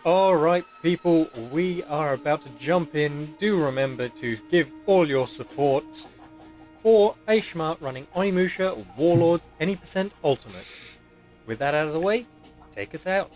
Alright people, we are about to jump in. Do remember to give all your support for Aeshmah running Onimusha Warlords Any Percent Ultimate. With that out of the way, take us out.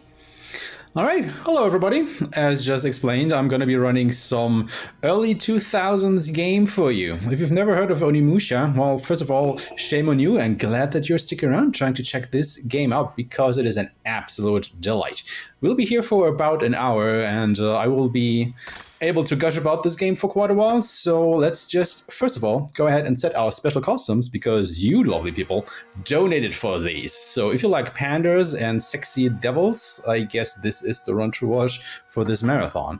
Alright, hello everybody. As just explained, I'm going to be running some early 2000s game for you. If you've never heard of Onimusha, well, first of all, shame on you and glad that you're sticking around trying to check this game out because it is an absolute delight. We'll be here for about an hour and I will be able to gush about this game for quite a while, so let's just, first of all, go ahead and set our special customs because you lovely people donated for these. So if you like pandas and sexy devils, I guess this is the run to watch for this marathon.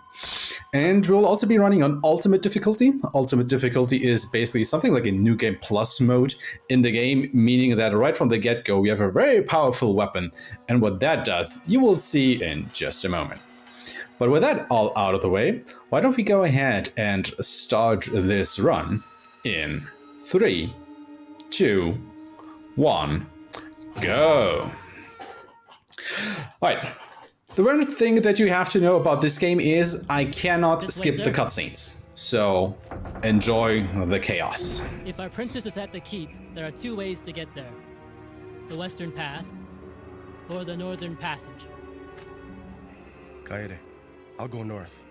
And we'll also be running on Ultimate Difficulty. Ultimate Difficulty is basically something like a New Game Plus mode in the game, meaning that right from the get-go we have a very powerful weapon, and what that does, you will see in just a moment. But with that all out of the way, why don't we go ahead and start this run in 3, 2, 1, go! Alright, the one thing that you have to know about this game is I cannot skip the cutscenes, so enjoy the chaos. If our princess is at the keep, there are two ways to get there. The western path, or the northern passage. Kaede, I'll go north.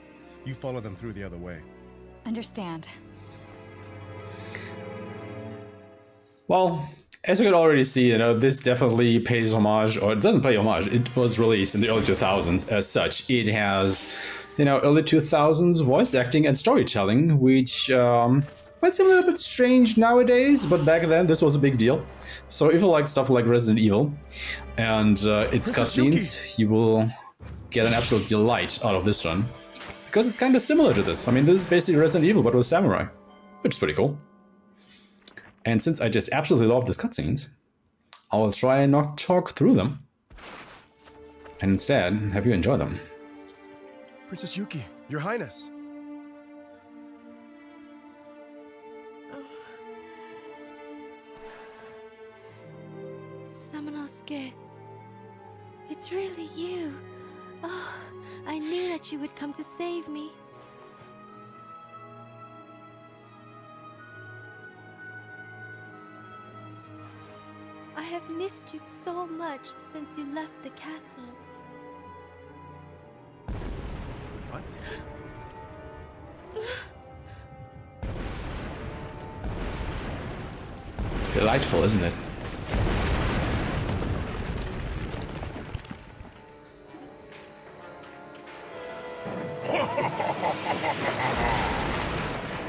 You follow them through the other way. Understand. Well, as you can already see, this definitely pays homage, or it doesn't pay homage, it was released in the early 2000s as such. It has, early 2000s voice acting and storytelling, which might seem a little bit strange nowadays, but back then this was a big deal. So if you like stuff like Resident Evil and its cutscenes, you will get an absolute delight out of this one. Because it's kind of similar to this. I mean, this is basically Resident Evil, but with samurai, which is pretty cool. And since I just absolutely love these cutscenes, I will try and not talk through them, and instead have you enjoy them. Princess Yuki, Your Highness. Samanosuke, it's really you. Oh, I knew that you would come to save me. I have missed you so much since you left the castle. What? Delightful, isn't it?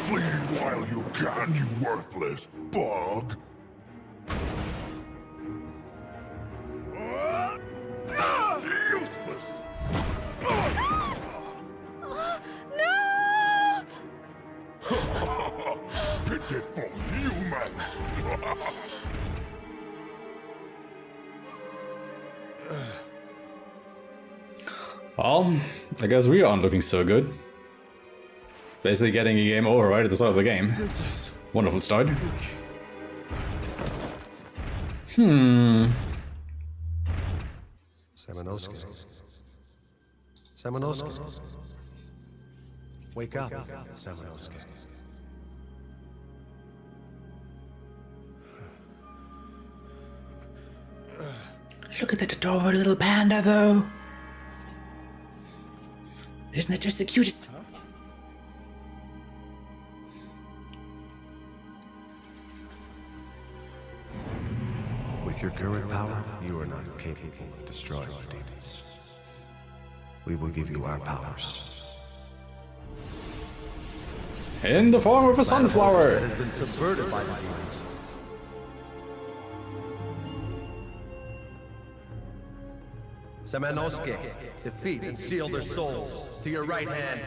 Flee while you can, you worthless bug! Useless! No! Pitiful humans! Well, I guess we aren't looking so good. Basically getting a game over right at the start of the game. Princess. Wonderful start. Samanosuke. Samanosuke. Wake up, Samanosuke. Look at that adorable little panda, though. Isn't that just the cutest? With your current power, you are not capable of destroying the demons. We will give you our powers. In the form of a sunflower. That has been subverted by the demons. Samanosuke, defeat and seal their souls to your right hand.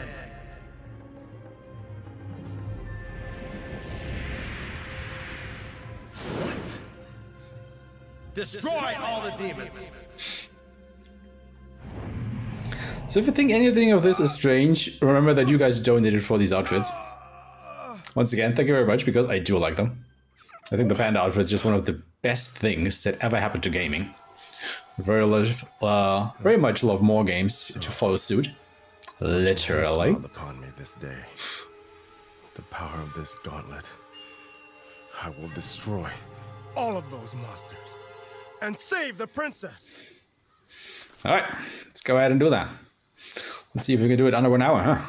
Destroy all the demons! So if you think anything of this is strange, remember that you guys donated for these outfits. Once again, thank you very much, because I do like them. I think the panda outfit is just one of the best things that ever happened to gaming. very much love more games to follow suit. Literally. Smiled upon me this day. The power of this gauntlet. I will destroy all of those monsters and save the princess. All right, let's go ahead and do that. Let's see if we can do it under 1 hour, huh?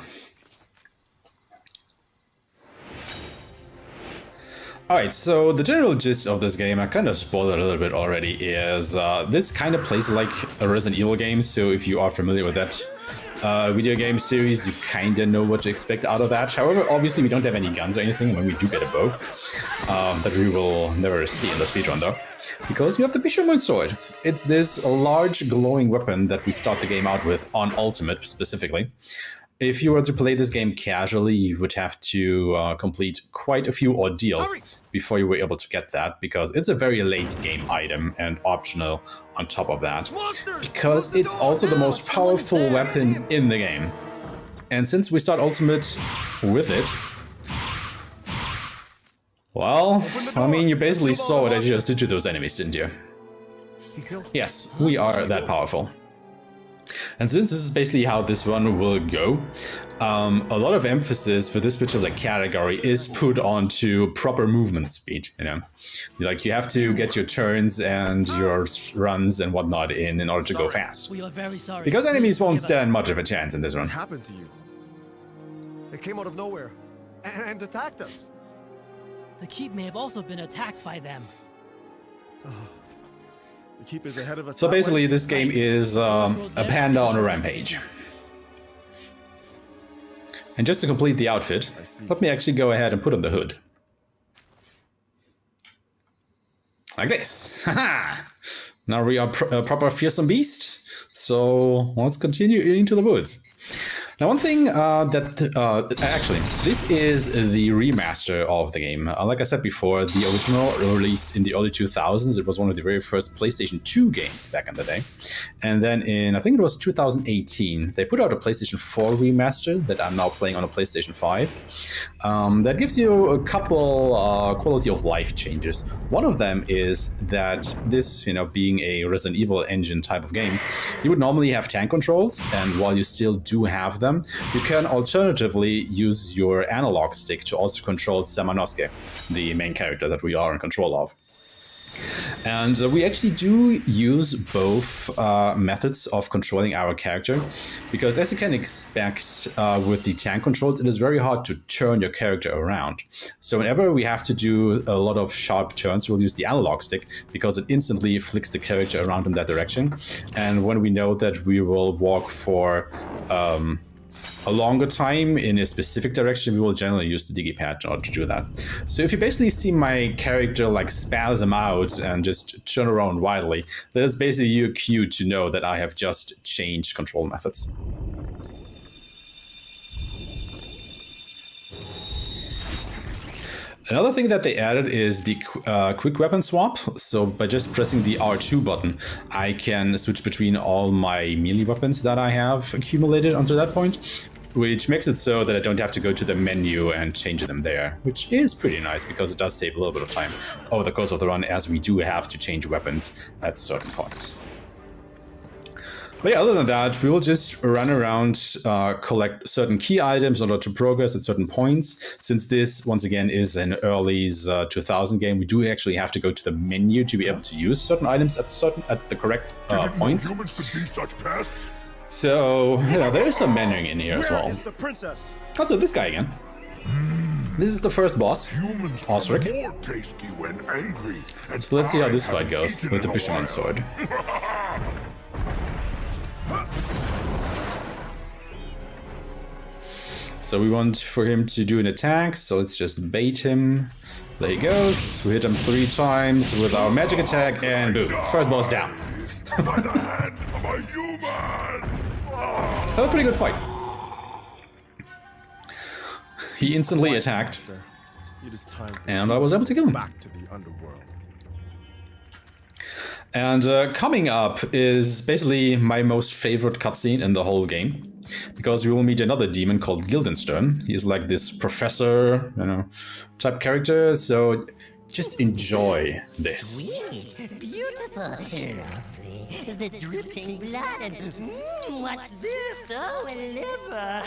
Alright, so the general gist of this game, I kind of spoiled it a little bit already, is this kind of plays like a Resident Evil game, so if you are familiar with that video game series, you kind of know what to expect out of that. However, obviously we don't have any guns or anything when we do get a bow, that we will never see in the speedrun though, because we have the Fisherman Sword. It's this large glowing weapon that we start the game out with on Ultimate specifically. If you were to play this game casually, you would have to complete quite a few ordeals before you were able to get that, because it's a very late game item and optional on top of that, because it's also the most powerful weapon in the game. And since we start Ultimate with it, well, I mean, you basically saw what I just did to those enemies, didn't you? Yes, we are that powerful. And since this is basically how this one will go, a lot of emphasis for this particular category is put onto proper movement speed, you know? Like, you have to get your turns and your runs and whatnot in order to go fast. We are very sorry. Because enemies won't stand much of a chance in this one. What happened to you? They came out of nowhere and attacked us. The keep may have also been attacked by them. The keep is ahead of us. So basically, this game is a panda on a rampage. And just to complete the outfit, let me actually go ahead and put on the hood. Like this. Haha! Now we are a proper fearsome beast. So let's continue into the woods. Now, one thing actually, this is the remaster of the game. Like I said before, the original released in the early 2000s. It was one of the very first PlayStation 2 games back in the day. And then in, I think it was 2018, they put out a PlayStation 4 remaster that I'm now playing on a PlayStation 5. That gives you a couple quality of life changes. One of them is that this, you know, being a Resident Evil engine type of game, you would normally have tank controls, and while you still do have them, you can alternatively use your analog stick to also control Samanosuke, the main character that we are in control of. And we actually do use both methods of controlling our character, because as you can expect with the tank controls, it is very hard to turn your character around. So whenever we have to do a lot of sharp turns, we'll use the analog stick, because it instantly flicks the character around in that direction. And when we know that we will walk for a longer time in a specific direction, we will generally use the digipad in order to do that. So if you basically see my character like spasm out and just turn around wildly, that is basically your cue to know that I have just changed control methods. Another thing that they added is the quick weapon swap. So by just pressing the R2 button, I can switch between all my melee weapons that I have accumulated until that point, which makes it so that I don't have to go to the menu and change them there, which is pretty nice because it does save a little bit of time over the course of the run, as we do have to change weapons at certain points. But yeah, other than that, we will just run around, collect certain key items in order to progress at certain points. Since this, once again, is an early 2000 game, we do actually have to go to the menu to be able to use certain items at the correct points. Humans could be such pests? So, you know, there is some menuing in here as well. The princess. Also, this guy again. This is the first boss, Humans Osric. are more tasty when angry. And So let's see how I this fight haven't goes eaten with the in a Fisherman's while. Sword. So we want for him to do an attack, so let's just bait him. There he goes. We hit him 3 times with our magic attack, and boom, first boss down. By the hand of a human! That was a pretty good fight. He instantly attacked, It is time for and I was able to kill him. back to the underworld. And coming up is basically my most favorite cutscene in the whole game, because we will meet another demon called Guildenstern. He's like this professor, you know, type character. So just enjoy this. Sweet, beautiful, lovely. The dripping blood and what's this? Oh, a liver.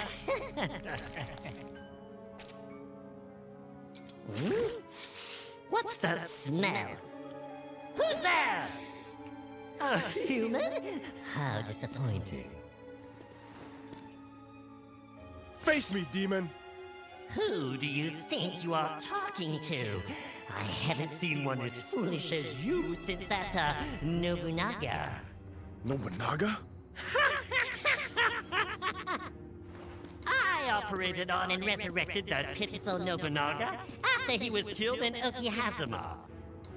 What's that smell? Who's there? A human? How disappointing. Face me, demon! Who do you think you are talking to? I haven't seen one as foolish as you since that, Nobunaga. Nobunaga? I operated on and resurrected that pitiful Nobunaga after he was killed in Okihazuma.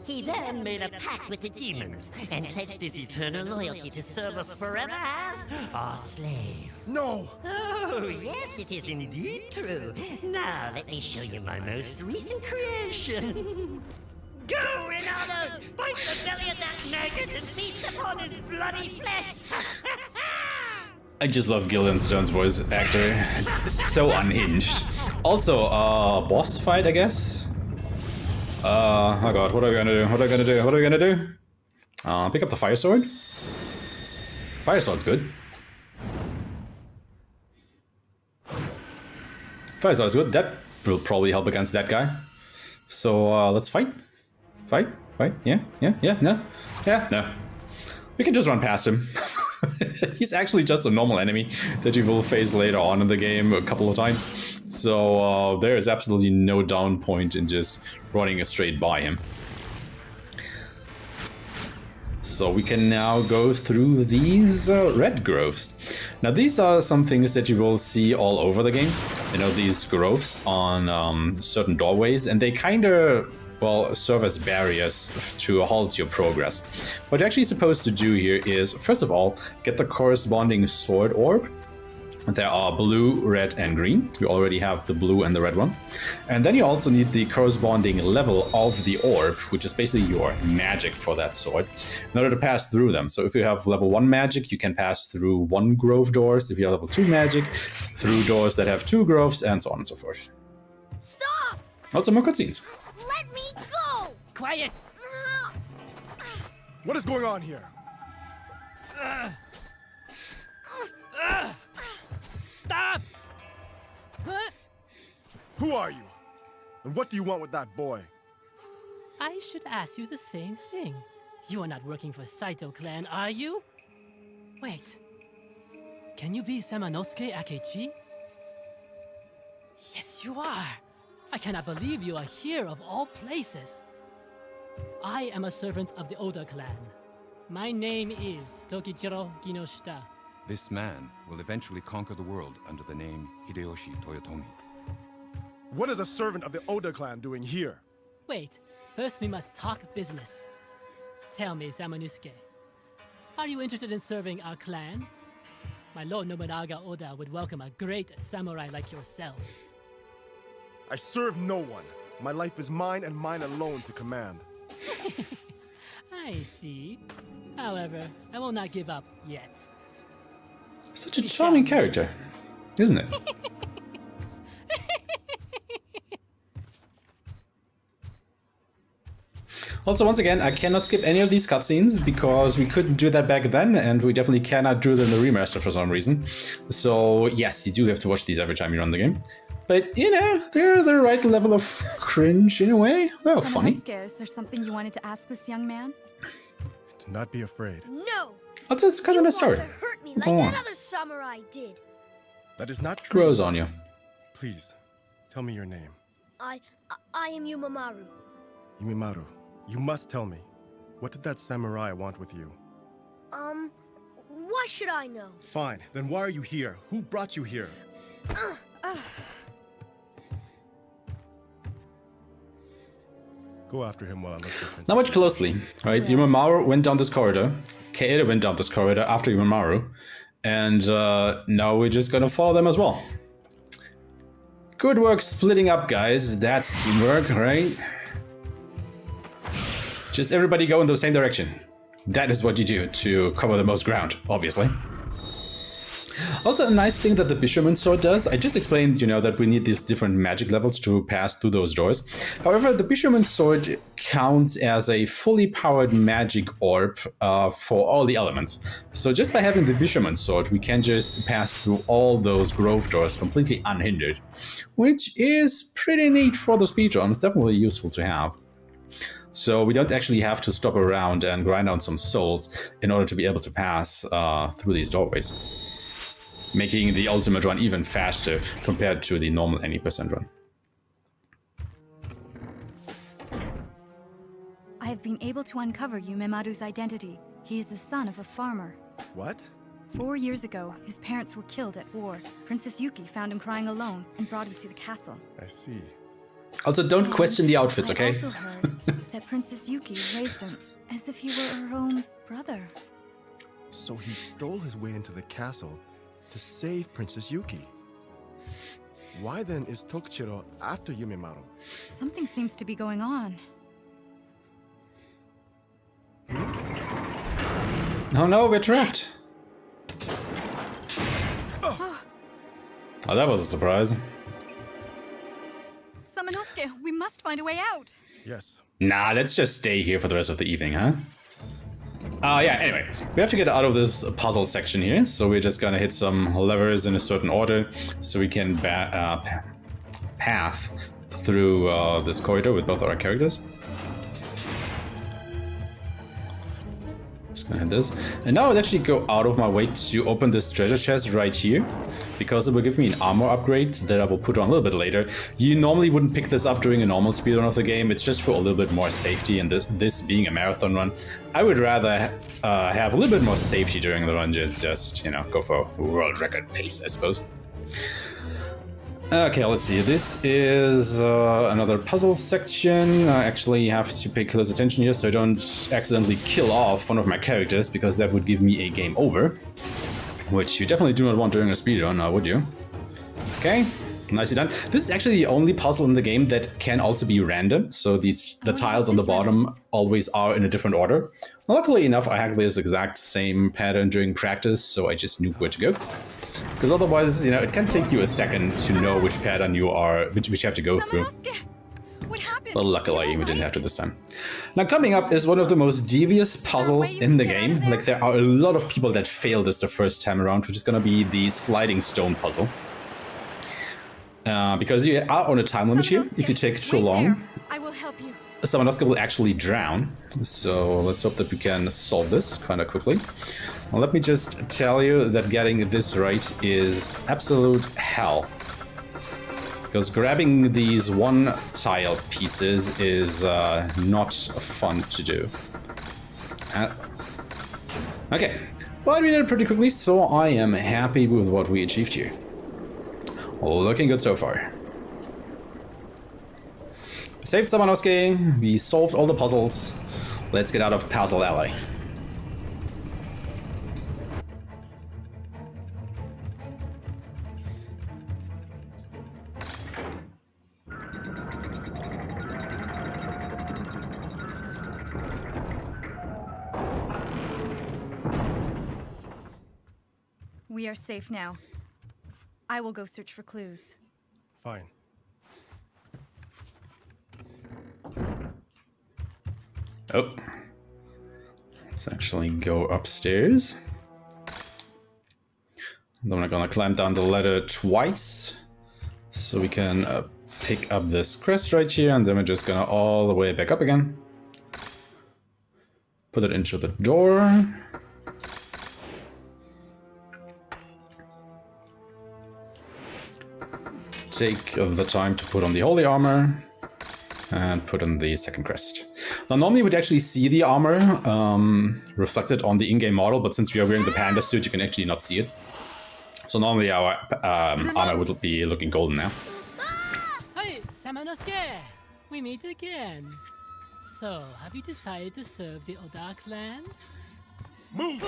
He then made a pact with the demons and pledged his eternal loyalty to serve us forever as our slave. No! Oh, yes, it is indeed true. Now, let me show you my most recent creation. Go, Ronaldo! Bite the belly of that maggot and feast upon his bloody flesh! I just love Gillian Stone's voice actor. It's so unhinged. Also, boss fight, I guess? Oh god, what are we gonna do? What are we gonna do? What are we gonna do? Pick up the fire sword? Fire sword's good. Fire sword's good. That will probably help against that guy. So, let's fight. Fight? Fight? Yeah? Yeah? Yeah? No? Yeah? No. We can just run past him. He's actually just a normal enemy that you will face later on in the game a couple of times. So there is absolutely no down point in just running straight by him. So we can now go through these red groves. Now these are some things that you will see all over the game. You know, these groves on certain doorways, and they kind of, well, serve as barriers to halt your progress. What you're actually supposed to do here is, first of all, get the corresponding sword orb. There are blue, red, and green. You already have the blue and the red one. And then you also need the corresponding level of the orb, which is basically your magic for that sword, in order to pass through them. So if you have level 1 magic, you can pass through 1 grove doors. If you have level 2 magic, through doors that have 2 groves, and so on and so forth. Stop! Also more cutscenes. Let me go! Quiet! What is going on here? Stop! Huh? Who are you? And what do you want with that boy? I should ask you the same thing. You are not working for Saito clan, are you? Wait. Can you be Samanosuke Akechi? Yes, you are. I cannot believe you are here of all places. I am a servant of the Oda clan. My name is Tokichiro Kinoshita. This man will eventually conquer the world under the name Hideyoshi Toyotomi. What is a servant of the Oda clan doing here? Wait, first we must talk business. Tell me, Samanosuke, are you interested in serving our clan? My Lord Nobunaga Oda would welcome a great samurai like yourself. I serve no one. My life is mine and mine alone to command. I see. However, I will not give up yet. Such a charming character, isn't it? Also, once again, I cannot skip any of these cutscenes because we couldn't do that back then, and we definitely cannot do them in the remaster for some reason. So, yes, you do have to watch these every time you run the game. But, you know, they're the right level of cringe in a way. They're funny. Is there something you wanted to ask this young man? Do not be afraid. No! Also, it's kind of a story. You want to hurt me like Go on. that other samurai did. That is not true. Grows on you. Please, tell me your name. I am Yumamaru. Yumimaru, you must tell me. What did that samurai want with you? Why should I know? Fine, then why are you here? Who brought you here? Go after him while I look for Now watch closely, right? Yumamaru went down this corridor. Kaede went down this corridor after Yumamaru. And now we're just gonna follow them as well. Good work splitting up, guys. That's teamwork, right? Just everybody go in the same direction. That is what you do to cover the most ground, obviously. Also, a nice thing that the Bishoman Sword does, I just explained, that we need these different magic levels to pass through those doors. However, the Bishoman Sword counts as a fully powered magic orb for all the elements. So just by having the Bishoman Sword, we can just pass through all those grove doors completely unhindered, which is pretty neat for the speedrun. It's definitely useful to have. So we don't actually have to stop around and grind out some souls in order to be able to pass through these doorways, making the ultimate run even faster compared to the normal any percent run. I have been able to uncover Yumemaru's identity. He is the son of a farmer. What? 4 years ago, his parents were killed at war. Princess Yuki found him crying alone and brought him to the castle. I see. Also, don't question the outfits, okay? I also heard that Princess Yuki raised him as if he were her own brother. So he stole his way into the castle to save Princess Yuki. Why then is Tokuchiro after Yumemaru? Something seems to be going on. Oh no, we're trapped. Oh, that was a surprise. Samanosuke, we must find a way out. Yes. Nah, let's just stay here for the rest of the evening, huh? Yeah, anyway, we have to get out of this puzzle section here, so we're just gonna hit some levers in a certain order so we can path through this corridor with both our characters. Just gonna hit this. And now I'll actually go out of my way to open this treasure chest right here, because it will give me an armor upgrade that I will put on a little bit later. You normally wouldn't pick this up during a normal speedrun of the game. It's just for a little bit more safety, and this being a marathon run, I would rather have a little bit more safety during the run, just, go for world record pace, I suppose. Okay, let's see. This is another puzzle section. I actually have to pay close attention here so I don't accidentally kill off one of my characters, because that would give me a game over, which you definitely do not want during a speedrun, now would you? Okay, nicely done. This is actually the only puzzle in the game that can also be random, so the tiles on the bottom always are in a different order. Luckily enough, I had this exact same pattern during practice, so I just knew where to go. Because otherwise, it can take you a second to know which pattern which you have to go through. What happened? But luckily, we didn't have to this time. Now, coming up is one of the most devious puzzles in the game. Like, there are a lot of people that fail this the first time around, which is going to be the sliding stone puzzle. Because you are on a time limit here. If you take too long, I will help you. Samanosuke will actually drown. So let's hope that we can solve this kind of quickly. Well, let me just tell you that getting this right is absolute hell. Because grabbing these one tile pieces is not fun to do. Okay, well, we did it pretty quickly, so I am happy with what we achieved here. Looking good so far. Saved Samanosuke, we solved all the puzzles. Let's get out of Puzzle Alley. We are safe now. I will go search for clues. Fine. Oh. Let's actually go upstairs. Then we're gonna climb down the ladder twice, so we can pick up this crest right here, and then we're just gonna all the way back up again. Put it into the door. Take the time to put on the holy armor and put on the second crest. Now, normally you would actually see the armor reflected on the in-game model, but since we are wearing the panda suit, you can actually not see it. So normally our armor would be looking golden now. Hey, Samanosuke! We meet again. So, have you decided to serve the Oda clan? Move!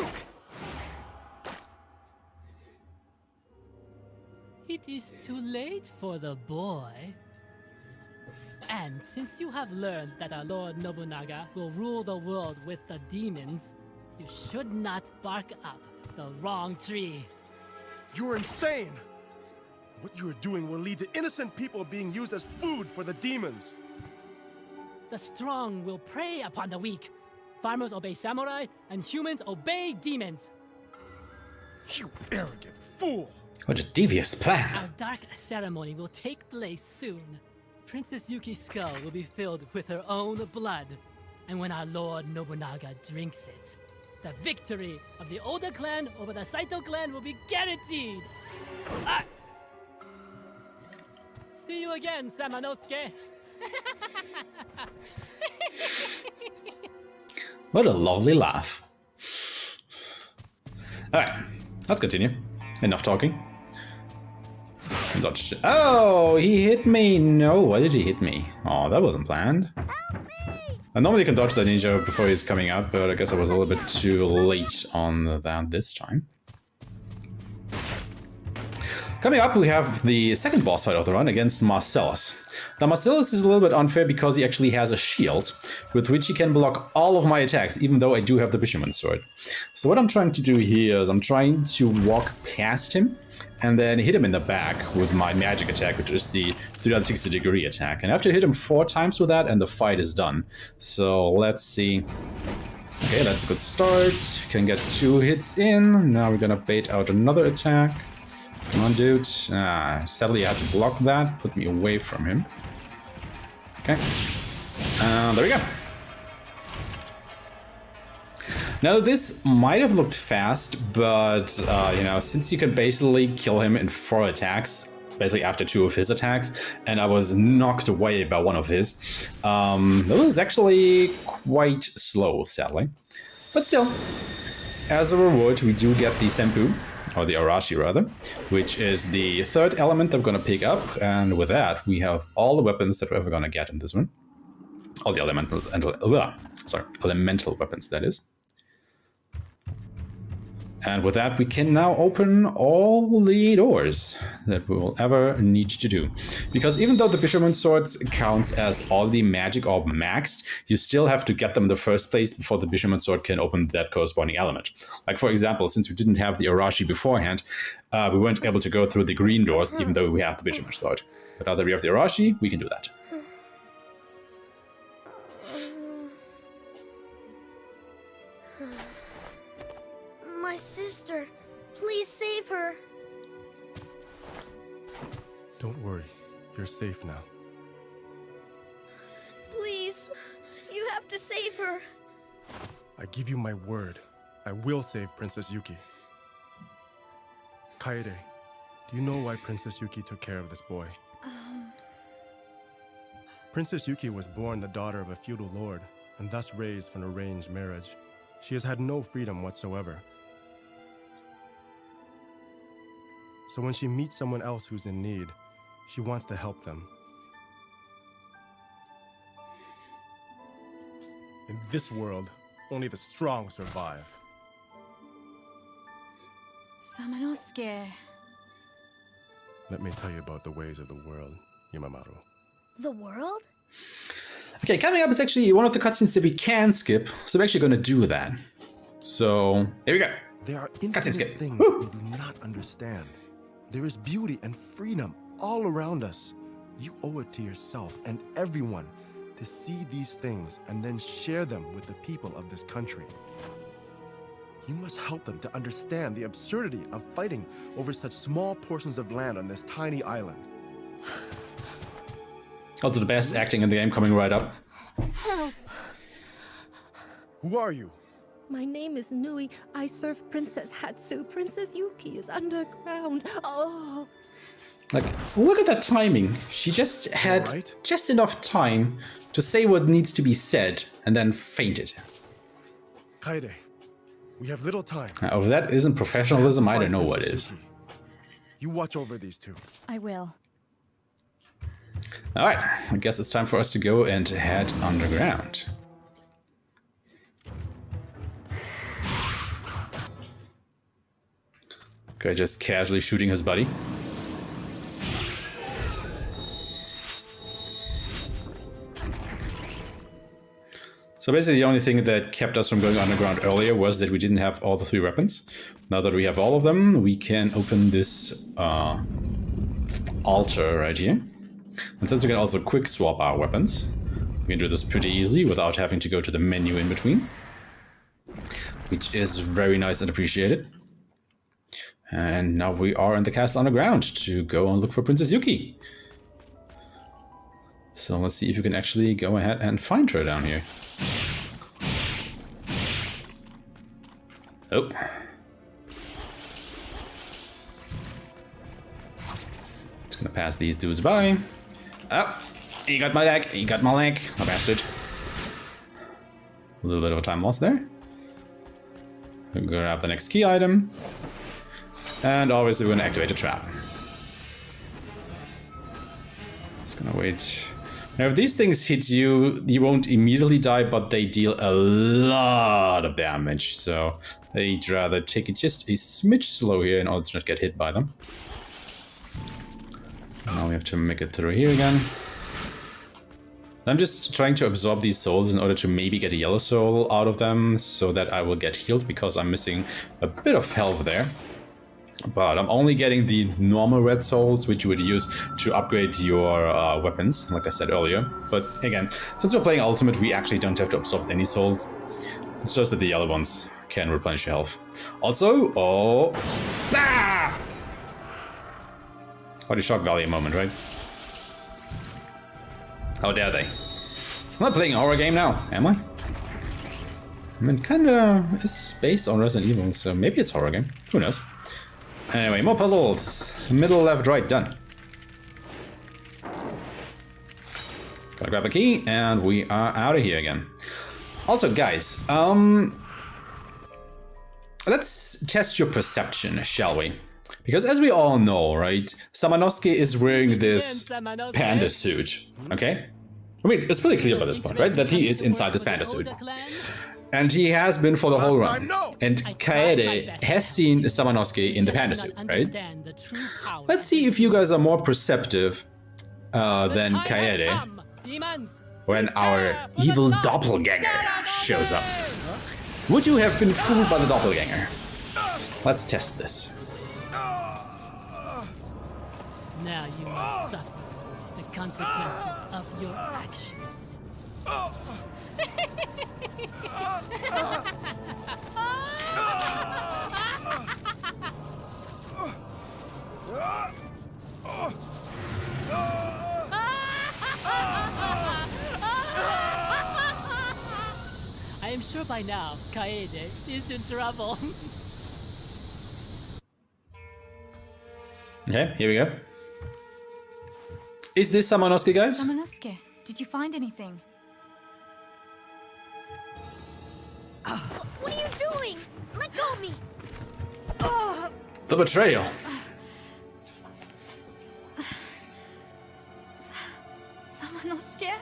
It is too late for the boy. And since you have learned that our Lord Nobunaga will rule the world with the demons, you should not bark up the wrong tree. You're insane! What you are doing will lead to innocent people being used as food for the demons. The strong will prey upon the weak. Farmers obey samurai, and humans obey demons. You arrogant fool! What a devious plan. Our dark ceremony will take place soon. Princess Yuki's skull will be filled with her own blood. And when our Lord Nobunaga drinks it, the victory of the Oda clan over the Saito clan will be guaranteed! Ah! See you again, Samanosuke! What a lovely laugh. Alright, let's continue. Enough talking. Oh, he hit me! No, why did he hit me? Oh, that wasn't planned. I normally can dodge the ninja before he's coming up, but I guess I was a little bit too late on that this time. Coming up, we have the second boss fight of the run against Marcellus. Now, Marcellus is a little bit unfair because he actually has a shield with which he can block all of my attacks, even though I do have the Fisherman's Sword. So what I'm trying to do here is I'm trying to walk past him and then hit him in the back with my magic attack, which is the 360-degree attack. And I have to hit him 4 times with that, and the fight is done. So let's see. Okay, that's a good start. Can get 2 hits in. Now we're gonna bait out another attack. Come on, dude. Sadly, I have to block that. Put me away from him. Okay. There we go. Now, this might have looked fast, but, you know, since you can basically kill him in 4 attacks, basically after 2 of his attacks, and I was knocked away by 1 of his, that was actually quite slow, sadly. But still, as a reward, we do get the Senpu, or the Arashi rather, which is the 3rd element that I'm going to pick up, and with that we have all the weapons that we're ever going to get in this one. All the elemental weapons, that is. And with that, we can now open all the doors that we will ever need to do. Because even though the Fisherman's Swords counts as all the magic orb maxed, you still have to get them in the first place before the Fisherman's Sword can open that corresponding element. Like, for example, since we didn't have the Arashi beforehand, we weren't able to go through the green doors, even though we have the Fisherman's Sword. But now that we have the Arashi, we can do that. My sister, please save her. Don't worry, you're safe now. Please, you have to save her. I give you my word. I will save Princess Yuki. Kaede, do you know why Princess Yuki took care of this boy? Princess Yuki was born the daughter of a feudal lord, and thus raised from arranged marriage. She has had no freedom whatsoever. So when she meets someone else who's in need, she wants to help them. In this world, only the strong survive. Samanosuke. Let me tell you about the ways of the world, Yamamaru. The world? Okay, coming up is actually one of the cutscenes that we can skip, so we're actually going to do that. So, here we go. There are Cutscene infinite skip. things Woo! we do not understand. There is beauty and freedom all around us. You owe it to yourself and everyone to see these things and then share them with the people of this country. You must help them to understand the absurdity of fighting over such small portions of land on this tiny island. Also, the best acting in the game coming right up. Help! Who are you? My name is Nui. I serve Princess Hatsu. Princess Yuki is underground. Oh! Like, look at that timing. She just had Alright. just enough time to say what needs to be said and then fainted. Kaede, we have little time. Now, if that isn't professionalism, I don't know what Princess is. Yuki. You watch over these two. I will. Alright, I guess it's time for us to go and head underground. Okay, just casually shooting his buddy. So basically the only thing that kept us from going underground earlier was that we didn't have all the 3 weapons. Now that we have all of them, we can open this altar right here. And since we can also quick swap our weapons, we can do this pretty easily without having to go to the menu in between, which is very nice and appreciated. And now we are in the castle underground to go and look for Princess Yuki. So let's see if you can actually go ahead and find her down here. Oh. Just gonna pass these dudes by. Oh, he got my leg, he got my leg, a bastard. A little bit of a time loss there. We're gonna grab the next key item. And obviously we're gonna activate a trap. Just gonna wait. Now if these things hit you, you won't immediately die, but they deal a lot of damage. So I'd rather take it just a smidge slow here in order to not get hit by them. Now we have to make it through here again. I'm just trying to absorb these souls in order to maybe get a yellow soul out of them so that I will get healed, because I'm missing a bit of health there. But I'm only getting the normal red souls, which you would use to upgrade your weapons, like I said earlier. But again, since we're playing Ultimate, we actually don't have to absorb any souls. It's just that the yellow ones can replenish your health. Also, What a shock value moment, right? How dare they? I'm not playing a horror game now, am I? I mean, kinda is based on Resident Evil, so maybe it's a horror game. Who knows? Anyway, more puzzles. Middle, left, right, done. Gotta grab a key, and we are out of here again. Also, guys, let's test your perception, shall we? Because as we all know, right, Samanosuke is wearing this panda suit, okay? I mean, it's pretty clear by this point, right, that he is inside this panda suit. And he has been for the whole run. And Kaede has seen Samanosuke in the panda suit, right? Let's see if you guys are more perceptive than Kaede when our evil doppelganger shows up. Would you have been fooled by the doppelganger? Let's test this. Now you must suffer the consequences of your actions. I am sure by now, Kaede is in trouble. Okay, here we go. Is this Samanosuke, guys? Samanosuke, did you find anything? What are you doing? Let go of me! The betrayal. Samanosuke?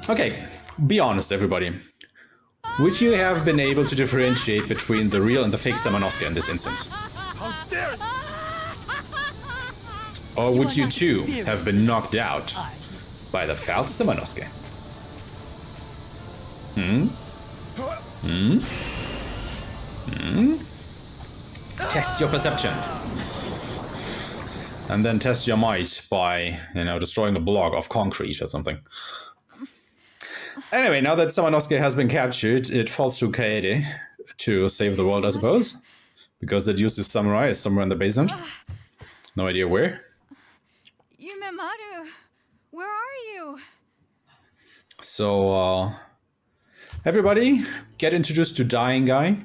Okay, be honest, everybody. Would you have been able to differentiate between the real and the fake Samanosuke in this instance? How dare you! Or would you too have been knocked out by the false Samanosuke? Test your perception. And then test your might by, destroying a block of concrete or something. Anyway, now that Samanosuke has been captured, it falls to Kaede to save the world, I suppose. Because that uses samurai is somewhere in the basement. No idea where. Yumemaru, where are you? So, everybody, get introduced to Dying Guy.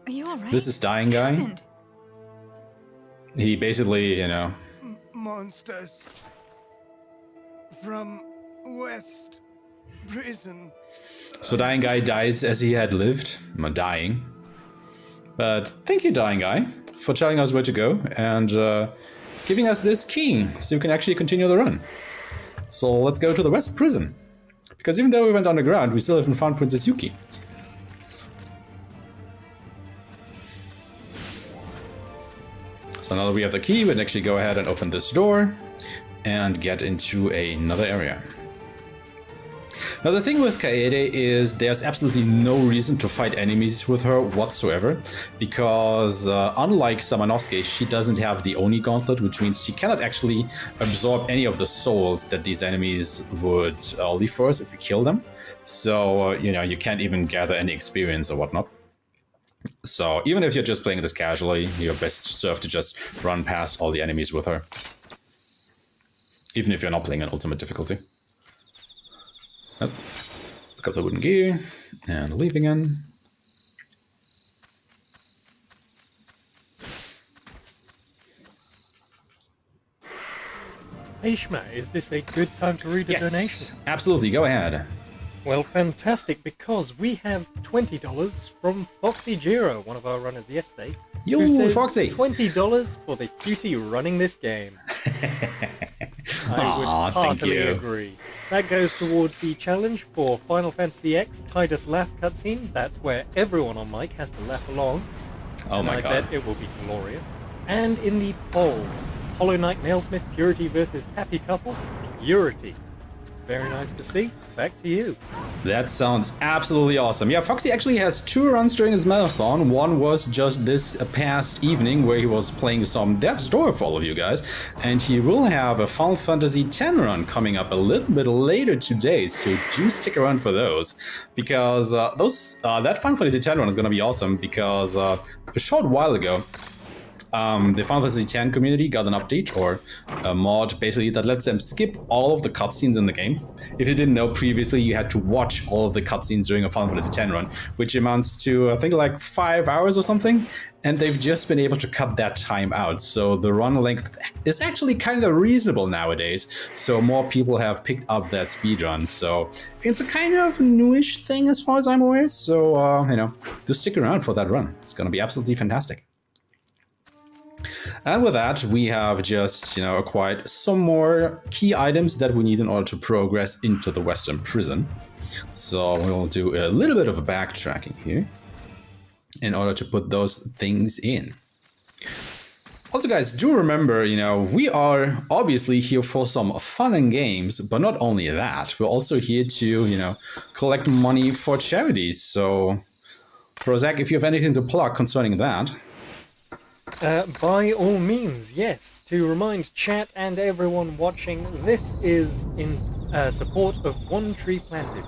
Are you alright? This is Dying Guy. He basically, Monsters from West Prison. So Dying Guy dies as he had lived. Dying. But thank you, Dying Guy, for telling us where to go and giving us this key so you can actually continue the run. So let's go to the West Prison. Because even though we went underground, we still haven't found Princess Yuki. So now that we have the key, we can actually go ahead and open this door. and get into another area. Now the thing with Kaede is there's absolutely no reason to fight enemies with her whatsoever, because unlike Samanosuke, she doesn't have the Oni Gauntlet, which means she cannot actually absorb any of the souls that these enemies would leave for us if we kill them. So, you know, you can't even gather any experience or whatnot. So even if you're just playing this casually, you're best served to just run past all the enemies with her. Even if you're not playing on ultimate difficulty. Yep. Pick up the wooden gear and leave again. Aeshmah, is this a good time to read a donation? Absolutely, go ahead. Well, fantastic, because we have $20 from Foxy Jiro, one of our runners yesterday. Yo, who says Foxy! $20 for the cutie running this game. I would heartily agree. That goes towards the challenge for Final Fantasy X Tidus Laugh cutscene. That's where everyone on mic has to laugh along. Oh my god. I bet it will be glorious. And in the polls, Hollow Knight Nailsmith Purity versus Happy Couple Purity. Very nice to see. Back to you. That sounds absolutely awesome. Yeah, Foxy actually has 2 runs during his marathon. One was just this past evening where he was playing some Death's Door for all of you guys. And he will have a Final Fantasy X run coming up a little bit later today. So do stick around for those. Because that Final Fantasy X run is going to be awesome. Because a short while ago, the Final Fantasy X community got an update or a mod basically that lets them skip all of the cutscenes in the game. If you didn't know, previously you had to watch all of the cutscenes during a Final Fantasy X run, which amounts to I think like 5 hours or something, and they've just been able to cut that time out. So the run length is actually kind of reasonable nowadays, so more people have picked up that speedrun. So it's a kind of newish thing as far as I'm aware, so you know, just stick around for that run. It's going to be absolutely fantastic. And with that, we have just, you know, acquired some more key items that we need in order to progress into the Western Prison. So we'll do a little bit of a backtracking here in order to put those things in. Also, guys, do remember, you know, we are obviously here for some fun and games, but not only that, we're also here to, you know, collect money for charities. So, Prozak, if you have anything to plug concerning that. By all means, yes. To remind chat and everyone watching, this is in support of One Tree Planted.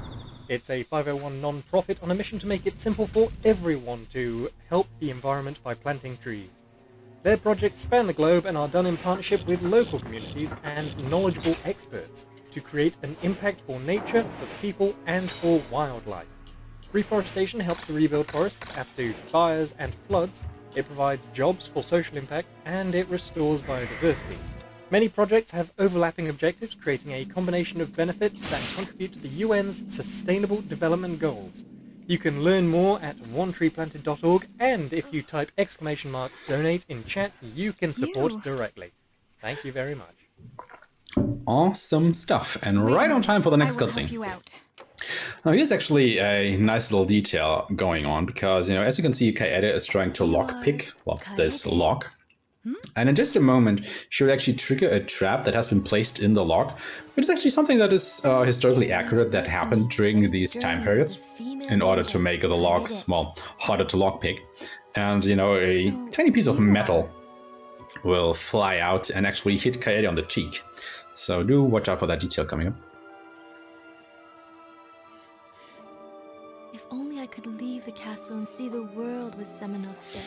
It's a 501 non-profit on a mission to make it simple for everyone to help the environment by planting trees. Their projects span the globe and are done in partnership with local communities and knowledgeable experts to create an impact for nature, for people, and for wildlife. Reforestation helps to rebuild forests after fires and floods. It provides jobs for social impact, and it restores biodiversity. Many projects have overlapping objectives, creating a combination of benefits that contribute to the UN's Sustainable Development Goals. You can learn more at onetreeplanted.org, and if you type !donate in chat, you can support directly. Thank you very much. Awesome stuff, and right on time for the next cutscene. Now here's actually a nice little detail going on, because, you know, as you can see, Kaede is trying to lockpick, well, this lock. And in just a moment, she will actually trigger a trap that has been placed in the lock, which is actually something that is historically accurate that happened during these time periods in order to make the locks, well, harder to lockpick. And, you know, a tiny piece of metal will fly out and actually hit Kaede on the cheek. So do watch out for that detail coming up. If only I could leave the castle and see the world with Samanosuke.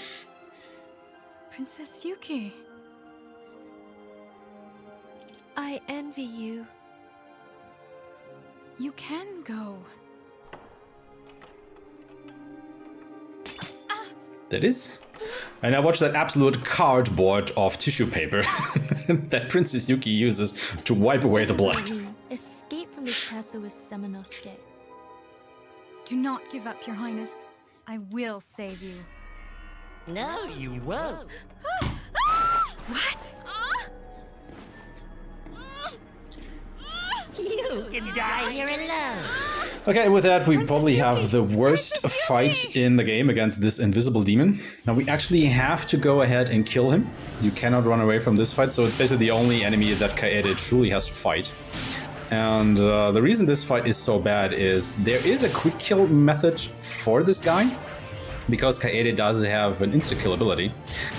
Princess Yuki. I envy you. You can go. That is. And I watched that absolute cardboard of tissue paper that Princess Yuki uses to wipe away the blood. Escape from this castle with Samanosuke. Do not give up, Your Highness. I will save you. No, you won't. What? You can die here alone. Okay, with that, we probably have the worst fight in the game against this invisible demon. Now, we actually have to go ahead and kill him. You cannot run away from this fight, so it's basically the only enemy that Kaede truly has to fight. And the reason this fight is so bad is there is a quick kill method for this guy, because Kaede does have an insta-kill ability.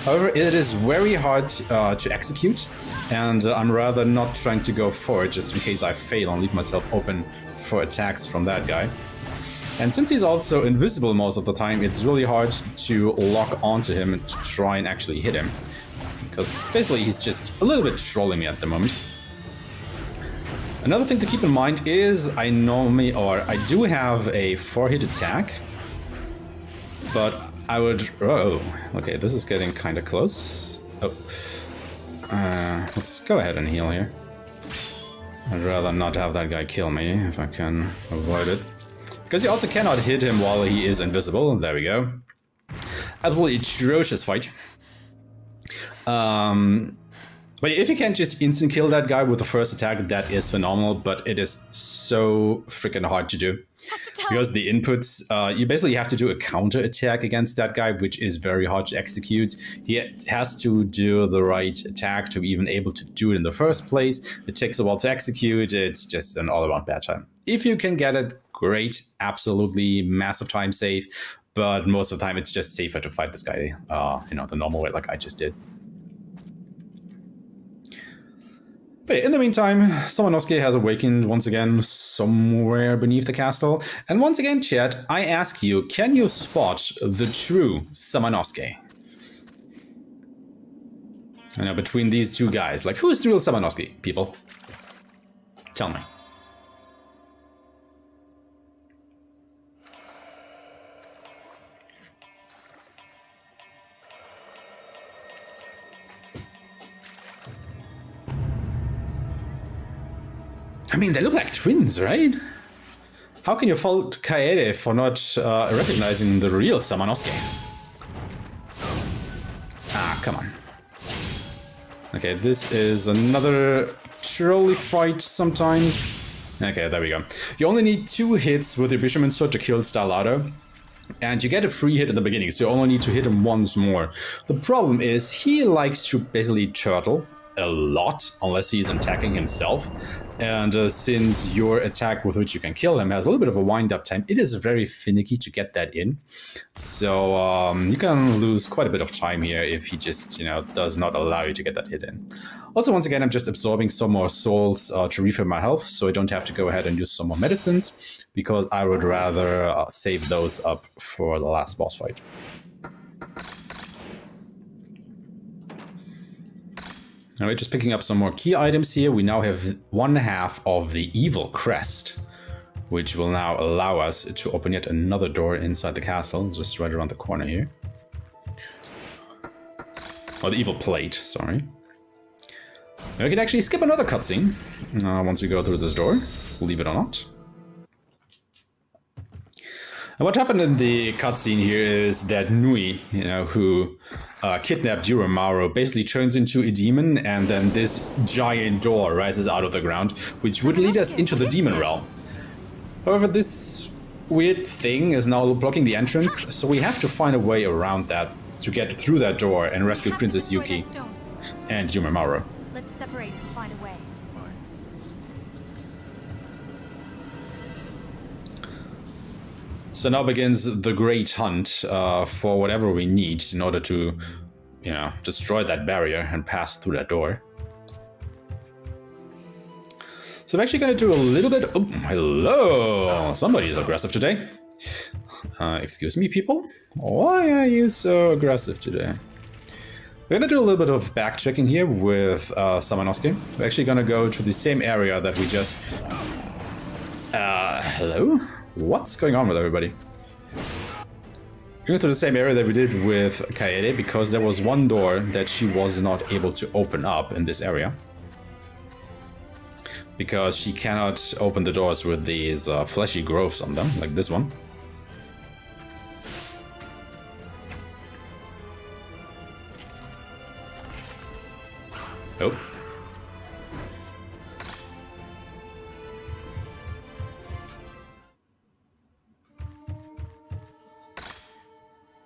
However, it is very hard to execute, and I'm rather not trying to go for it just in case I fail and leave myself open for attacks from that guy. And since he's also invisible most of the time, it's really hard to lock onto him and to try and actually hit him, because basically he's just a little bit trolling me at the moment. Another thing to keep in mind is I do have a 4-hit attack, but I would... Oh, okay, this is getting kind of close. Oh, let's go ahead and heal here. I'd rather not have that guy kill me if I can avoid it. Because you also cannot hit him while he is invisible. There we go. Absolutely atrocious fight. But if you can just instant kill that guy with the first attack, that is phenomenal, but it is so freaking hard to do. Because the inputs, you basically have to do a counter attack against that guy, which is very hard to execute. He has to do the right attack to be even able to do it in the first place. It takes a while to execute. It's just an all-around bad time. If you can get it, great, absolutely massive time save. But most of the time, it's just safer to fight this guy, the normal way, like I just did. But in the meantime, Samanosuke has awakened once again somewhere beneath the castle. And once again, chat, I ask you, can you spot the true Samanosuke? I know, between these two guys, like, who is the real Samanosuke, people? Tell me. I mean, they look like twins, right? How can you fault Kaede for not recognizing the real Samanosuke? Ah, come on. Okay, this is another trolley fight sometimes. Okay, there we go. You only need 2 hits with your Bishoman Sword to kill Starlado. And you get a free hit at the beginning, so you only need to hit him once more. The problem is, he likes to basically turtle a lot, unless he's attacking himself. And since your attack with which you can kill him has a little bit of a wind-up time, it is very finicky to get that in. So you can lose quite a bit of time here if he just, does not allow you to get that hit in. Also, once again, I'm just absorbing some more souls to refill my health, so I don't have to go ahead and use some more medicines, because I would rather save those up for the last boss fight. Alright, just picking up some more key items here. We now have 1/2 of the Evil Crest, which will now allow us to open yet another door inside the castle, just right around the corner here. Or the Evil Plate, sorry. We can actually skip another cutscene once we go through this door, believe it or not. And what happened in the cutscene here is that Nui, who kidnapped Yuramaru, basically turns into a demon, and then this giant door rises out of the ground, which would lead us into the demon realm. However, this weird thing is now blocking the entrance, so we have to find a way around that to get through that door and rescue Princess Yuki and Yuramaru. Let's separate and find a way. So now begins the great hunt for whatever we need in order to, destroy that barrier and pass through that door. So I'm actually going to do a little bit... Oh, hello! Somebody is aggressive today. Excuse me, people? Why are you so aggressive today? We're going to do a little bit of backtracking here with Samanosuke. We're actually going to go to the same area that we just... hello? What's going on with everybody? We're going to the same area that we did with Kaede, because there was one door that she was not able to open up in this area. Because she cannot open the doors with these fleshy growths on them, like this one. Oh.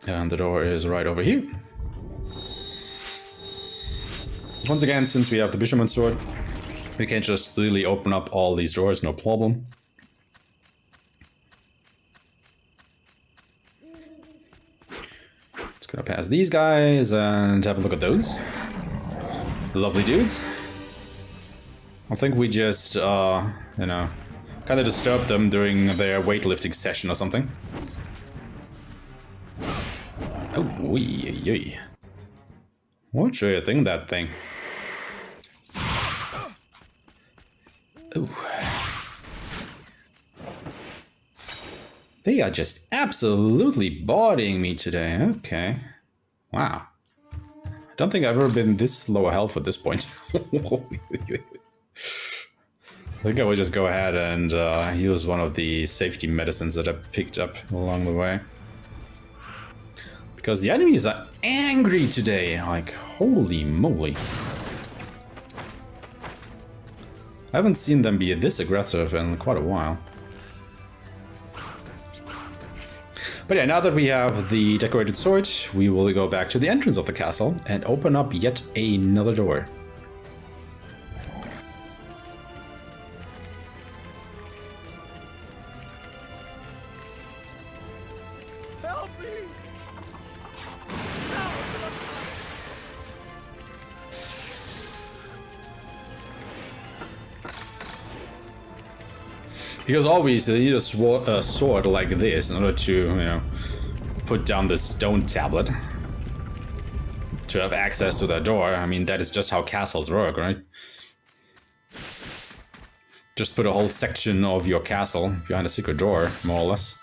And the door is right over here. Once again, since we have the Bishamon sword, we can just really open up all these doors, no problem. Just gonna pass these guys and have a look at those. Lovely dudes. I think we just, you know, kind of disturbed them during their weightlifting session or something. Oh, wee. What's your thing, that thing? Oh. They are just absolutely bodying me today. Okay. Wow. I don't think I've ever been this low health at this point. I think I will just go ahead and use one of the safety medicines that I picked up along the way. Because the enemies are angry today. Like, holy moly. I haven't seen them be this aggressive in quite a while. But yeah, now that we have the decorated sword, we will go back to the entrance of the castle and open up yet another door. Help me! Because obviously you need a sword like this in order to, you know, put down the stone tablet to have access to that door. I mean, that is just how castles work, right? Just put a whole section of your castle behind a secret door, more or less.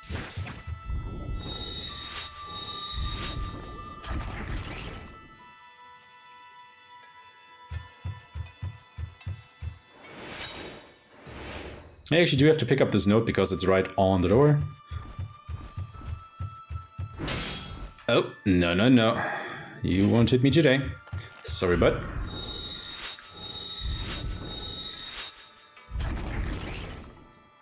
I actually do have to pick up this note because it's right on the door. Oh, no. You won't hit me today. Sorry, bud.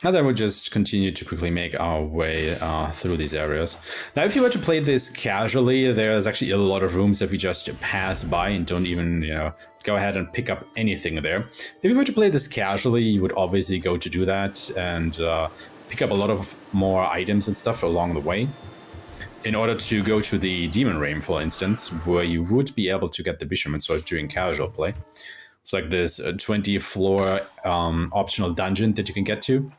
And then we'll just continue to quickly make our way through these areas. Now, if you were to play this casually, there's actually a lot of rooms that we just pass by and don't even, you know, go ahead and pick up anything there. If you were to play this casually, you would obviously go to do that and pick up a lot of more items and stuff along the way. In order to go to the Demon Realm, for instance, where you would be able to get the Bishamon sword during casual play. It's like this 20-floor optional dungeon that you can get to.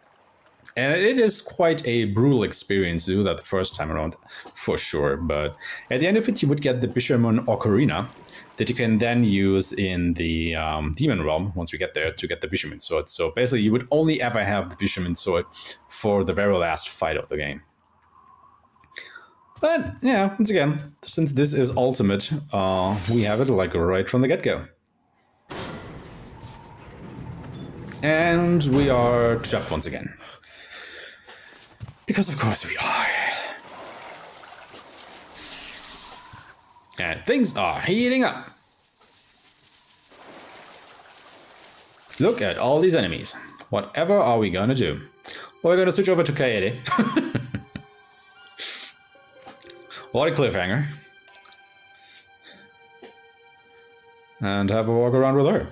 And it is quite a brutal experience to do that the first time around, for sure. But at the end of it, you would get the Bishamon Ocarina that you can then use in the Demon Realm once we get there to get the Bishamon sword. So basically, you would only ever have the Bishamon sword for the very last fight of the game. But yeah, once again, since this is ultimate, we have it like right from the get-go. And we are trapped once again. Because of course we are. And things are heating up. Look at all these enemies. Whatever are we gonna do? Well, we're gonna switch over to Kaede. What a cliffhanger. And have a walk around with her.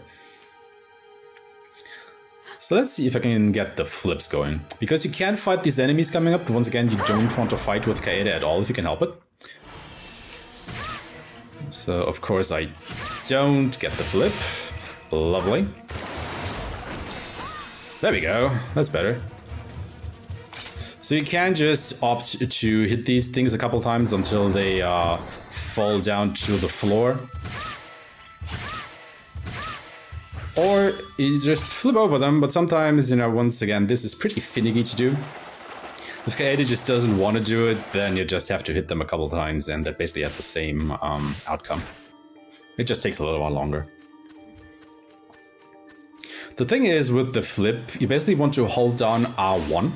So let's see if I can get the flips going. Because you can't fight these enemies coming up. Once again, you don't want to fight with Kaede at all if you can help it. So, of course, I don't get the flip. Lovely. There we go. That's better. So you can just opt to hit these things a couple times until they fall down to the floor. Or you just flip over them, but sometimes, you know, once again, this is pretty finicky to do. If Kaede just doesn't want to do it, then you just have to hit them a couple times, and that basically has the same outcome. It just takes a little while longer. The thing is, with the flip, you basically want to hold down R1,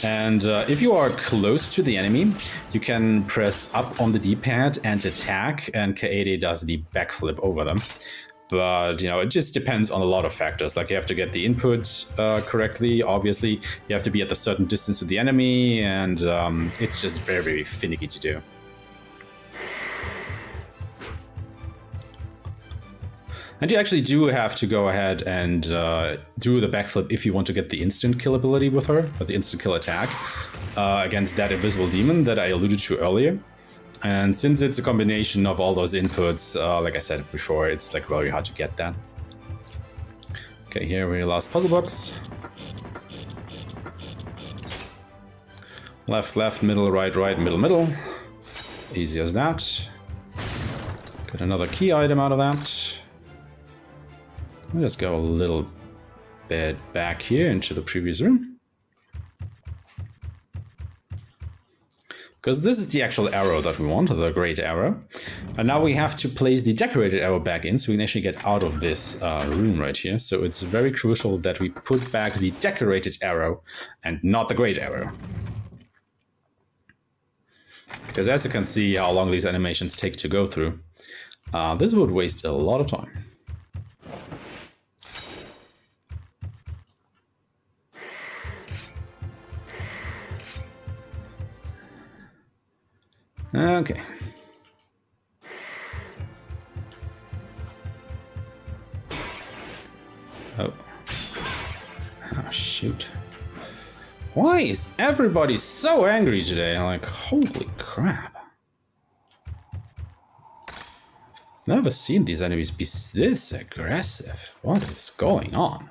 and if you are close to the enemy, you can press up on the D-pad and attack, and Kaede does the backflip over them. But, you know, it just depends on a lot of factors. Like, you have to get the input correctly, obviously. You have to be at a certain distance to the enemy, and it's just very, very finicky to do. And you actually do have to go ahead and do the backflip if you want to get the instant kill ability with her, or the instant kill attack, against that invisible demon that I alluded to earlier. And since it's a combination of all those inputs, like I said before, it's like very hard to get that. Okay, here we last puzzle box. Left, left, middle, right, right, middle, middle. Easy as that. Get another key item out of that. Let's go a little bit back here into the previous room. Because this is the actual arrow that we want, the great arrow. And now we have to place the decorated arrow back in so we can actually get out of this room right here. So it's very crucial that we put back the decorated arrow and not the great arrow. Because as you can see how long these animations take to go through, this would waste a lot of time. Okay. Oh. Oh, shoot. Why is everybody so angry today? Like, holy crap. Never seen these enemies be this aggressive. What is going on?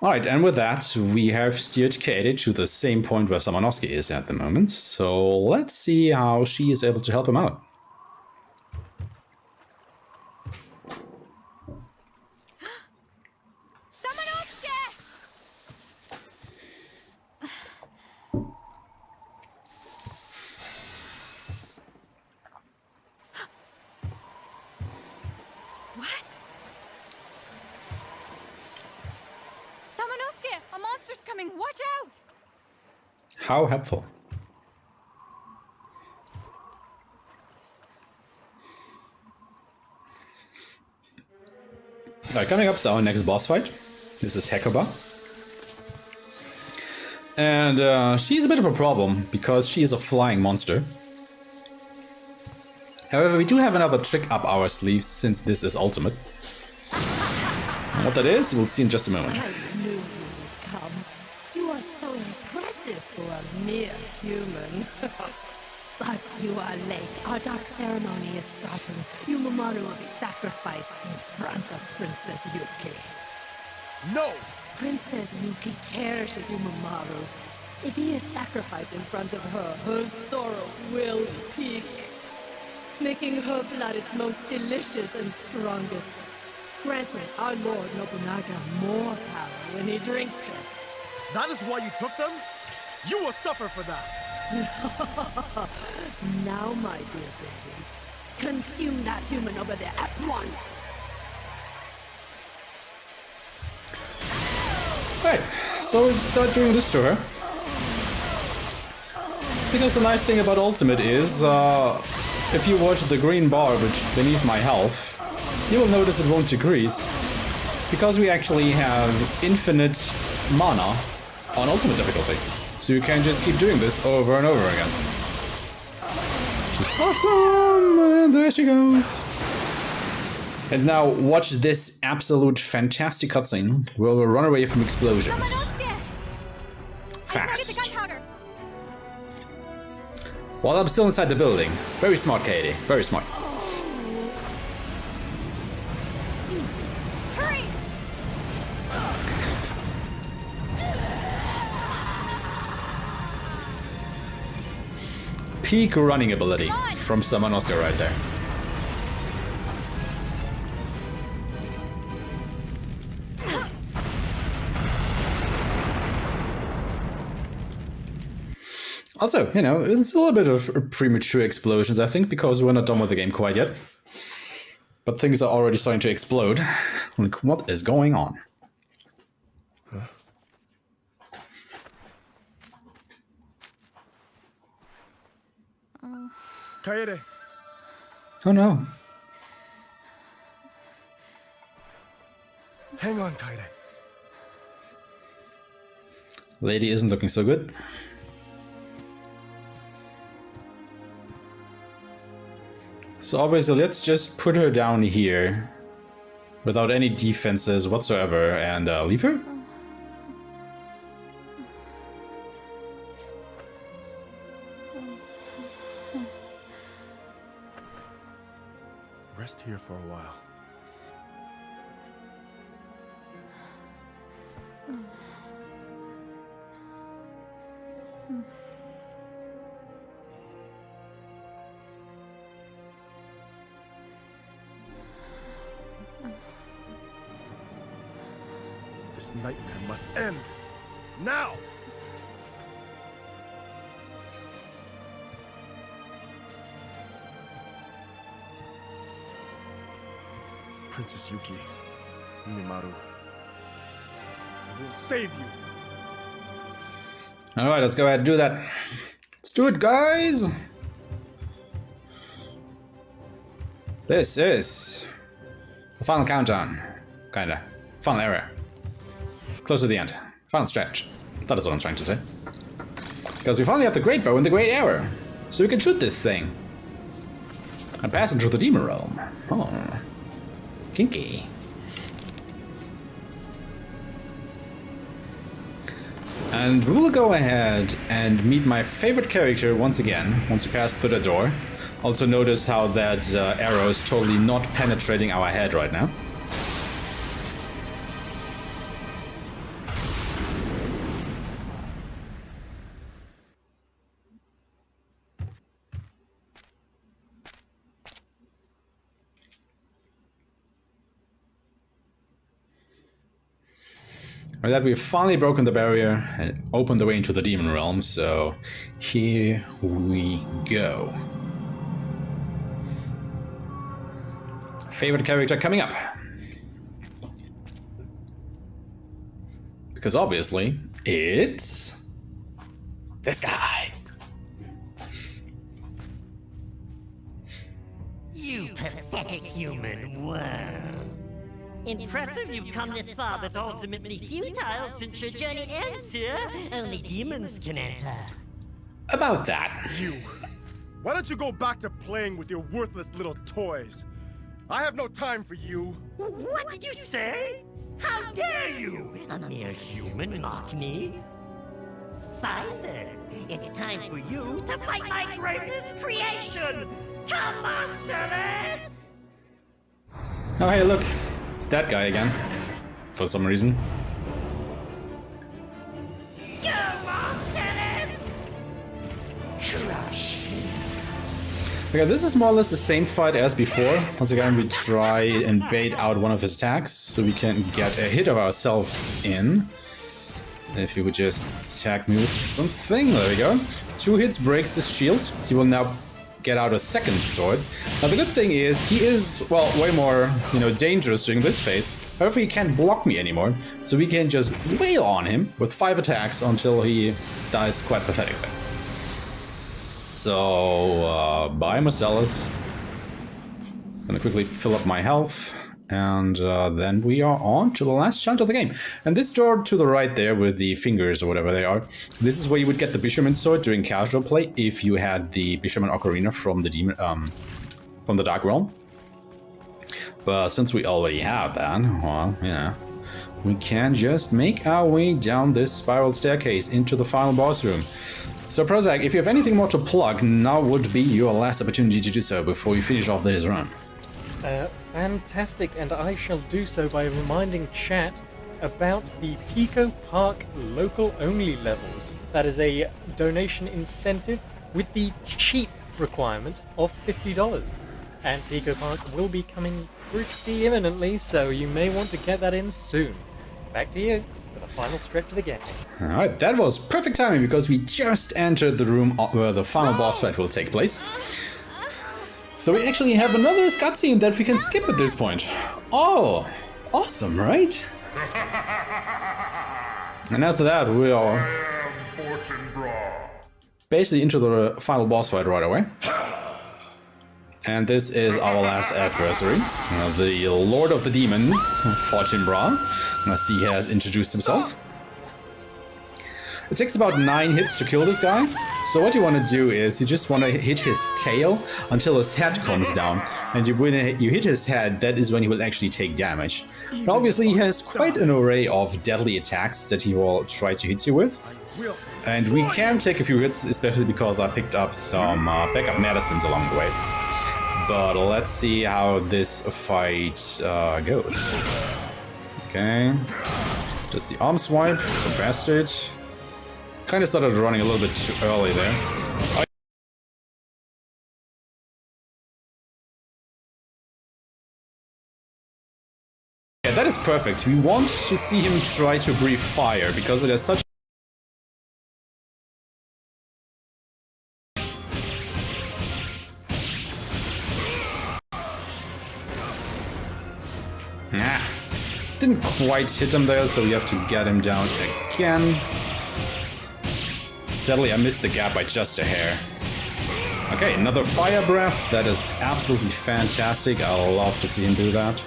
Alright, and with that, we have steered Kaede to the same point where Samanosuke is at the moment. So let's see how she is able to help him out. Watch out! How helpful. Alright, coming up is our next boss fight. This is Hakoba. And she's a bit of a problem because she is a flying monster. However, we do have another trick up our sleeves since this is ultimate. And what that is, we'll see in just a moment. For a mere human. But you are late. Our dark ceremony is starting. Yumamoru will be sacrificed in front of Princess Yuki. No! Princess Yuki cherishes Yumamoru. If he is sacrificed in front of her, her sorrow will peak, making her blood its most delicious and strongest, granting our Lord Nobunaga more power when he drinks it. That is why you took them? You will suffer for that! Now, my dear babies, consume that human over there at once! Right, so we start doing this to her. Because the nice thing about Ultimate is, if you watch the green bar which beneath my health, you will notice it won't decrease. Because we actually have infinite mana on Ultimate difficulty. So you can just keep doing this over and over again. Which is awesome! And there she goes. And now watch this absolute fantastic cutscene where we'll run away from explosions. Fast. While I'm still inside the building. Very smart, Kaede. Very smart. Peak running ability from Samanosuke right there. Also, you know, it's a little bit of premature explosions, I think, because we're not done with the game quite yet. But things are already starting to explode. Like, what is going on? Kaede. Oh no. Hang on, Kaede. Lady isn't looking so good. So obviously, let's just put her down here without any defenses whatsoever and leave her. Rest here for a while. This nightmare must end now. Princess Yuki, Unimaru, I will save you. All right, let's go ahead and do that. Let's do it, guys. This is the final countdown, kinda. Final area. Close to the end. Final stretch. That is what I'm trying to say. Because we finally have the great bow and the great arrow, so we can shoot this thing and pass into the demon realm. Oh. Kinky. And we will go ahead and meet my favorite character once again, once we pass through the door. Also notice how that arrow is totally not penetrating our head right now. With that, we've finally broken the barrier and opened the way into the demon realm, so here we go. Favorite character coming up. Because obviously, it's this guy. You pathetic human worm. Impressive you've come this far, but ultimately futile since your journey ends here. Only demons can enter. About that. You. Why don't you go back to playing with your worthless little toys? I have no time for you. What did you say? How dare you? A mere human mock me? Fine then. It's time for you to fight my greatest creation! Come on, servants! Oh, hey, look. It's that guy again. For some reason. Come on, servants! Crush. Okay, this is more or less the same fight as before. Once again, we try and bait out one of his attacks so we can get a hit of ourselves in. If he would just attack me with something, there we go. 2 hits breaks his shield. He will now get out a second sword. Now the good thing is, he is, well, way more, dangerous during this phase. However, he can't block me anymore, so we can just wail on him with 5 attacks until he dies quite pathetically. So, bye Marcellus. Gonna quickly fill up my health, and then we are on to the last chunk of the game. And this door to the right there with the fingers or whatever they are, this is where you would get the Bishoman sword during casual play if you had the Bishoman Ocarina from the demon, from the Dark Realm. But since we already have that, well, we can just make our way down this spiral staircase into the final boss room. So Prozac, if you have anything more to plug, now would be your last opportunity to do so before you finish off this run. Fantastic, and I shall do so by reminding chat about the Pico Park local-only levels. That is a donation incentive with the cheap requirement of $50. And Pico Park will be coming pretty imminently, so you may want to get that in soon. Back to you for the final stretch of the game. Alright, that was perfect timing because we just entered the room where the final boss fight will take place. So we actually have another cutscene that we can skip at this point. Oh, awesome, right? And after that, we are basically into the final boss fight right away. And this is our last adversary, the Lord of the Demons, Fortune Bra, as he has introduced himself. It takes about 9 hits to kill this guy. So what you want to do is you just want to hit his tail until his head comes down. And when you hit his head, that is when he will actually take damage. But obviously he has quite an array of deadly attacks that he will try to hit you with. And we can take a few hits, especially because I picked up some backup medicines along the way. But let's see how this fight goes. Okay. Just the arm swipe, the bastard. Kind of started running a little bit too early there. Yeah, that is perfect. We want to see him try to breathe fire because it has such. Nah. Didn't quite hit him there, so we have to get him down again. Sadly, I missed the gap by just a hair. Okay, another fire breath. That is absolutely fantastic. I love to see him do that.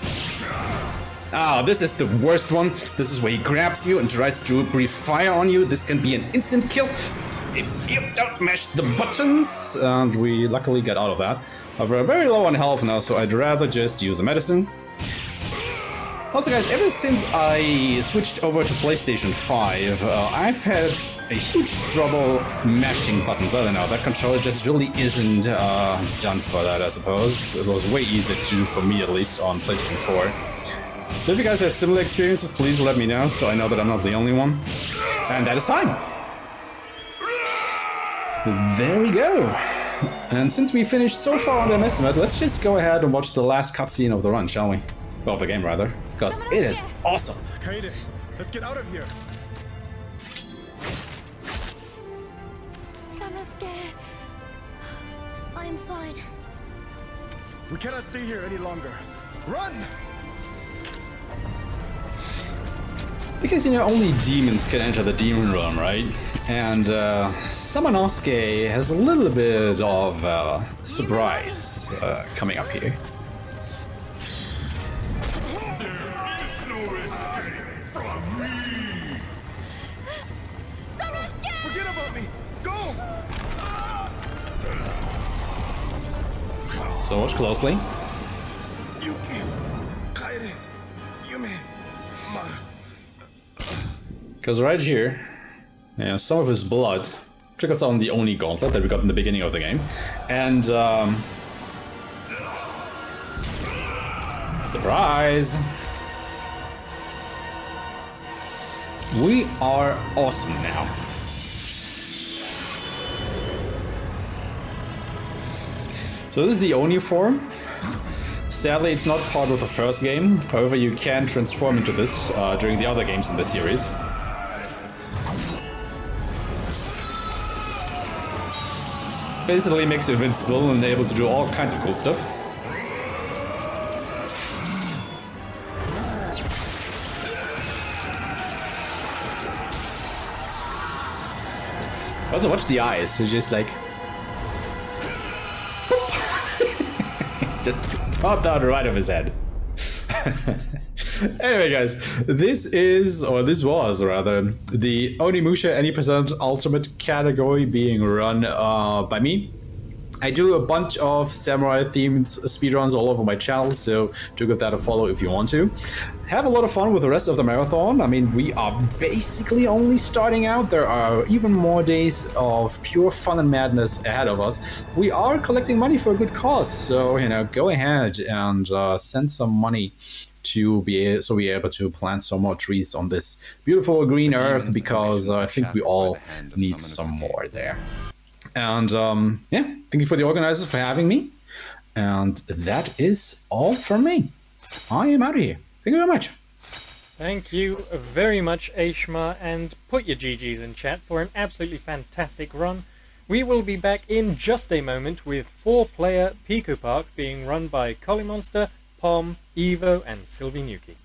Ah, this is the worst one. This is where he grabs you and tries to breathe fire on you. This can be an instant kill if you don't mash the buttons. And we luckily get out of that. We're very low on health now, so I'd rather just use a medicine. Also guys, ever since I switched over to PlayStation 5, I've had a huge trouble mashing buttons. I don't know, that controller just really isn't done for that, I suppose. It was way easier to do for me, at least, on PlayStation 4. So if you guys have similar experiences, please let me know, so I know that I'm not the only one. And that is time! There we go! And since we finished so far on the estimate, let's just go ahead and watch the last cutscene of the run, shall we? Well, of the game, rather. Because it is awesome! Kaede, let's get out of here! Samusuke, I'm fine. We cannot stay here any longer. Run! Because, you know, only demons can enter the demon realm, right? And Samanosuke has a little bit of surprise coming up here. Forget about me! Go! So watch closely. Yuki, Kaede, Yume, Maru. Because right here, yeah, some of his blood trickles on the Oni gauntlet that we got in the beginning of the game. And, surprise! We are awesome now. So this is the Oni form. Sadly, it's not part of the first game. However, you can transform into this during the other games in the series. Basically makes you invincible and able to do all kinds of cool stuff. Also watch the eyes, it's just like... just popped out right of his head. Anyway guys, this was rather, the Onimusha Any Percent Ultimate category being run by me. I do a bunch of samurai-themed speedruns all over my channel, so do give that a follow if you want to. Have a lot of fun with the rest of the marathon. I mean, we are basically only starting out. There are even more days of pure fun and madness ahead of us. We are collecting money for a good cause, so, you know, go ahead and send some money to be able to plant some more trees on this beautiful green earth, because I think we all need some more there. And yeah, thank you for the organizers for having me. And that is all from me. I am out of here. Thank you very much. Thank you very much, Aeshmah, and put your GGs in chat for an absolutely fantastic run. We will be back in just a moment with 4-player Piku Park being run by Collie Monster, Pom, Evo, and Sylvie Nuki.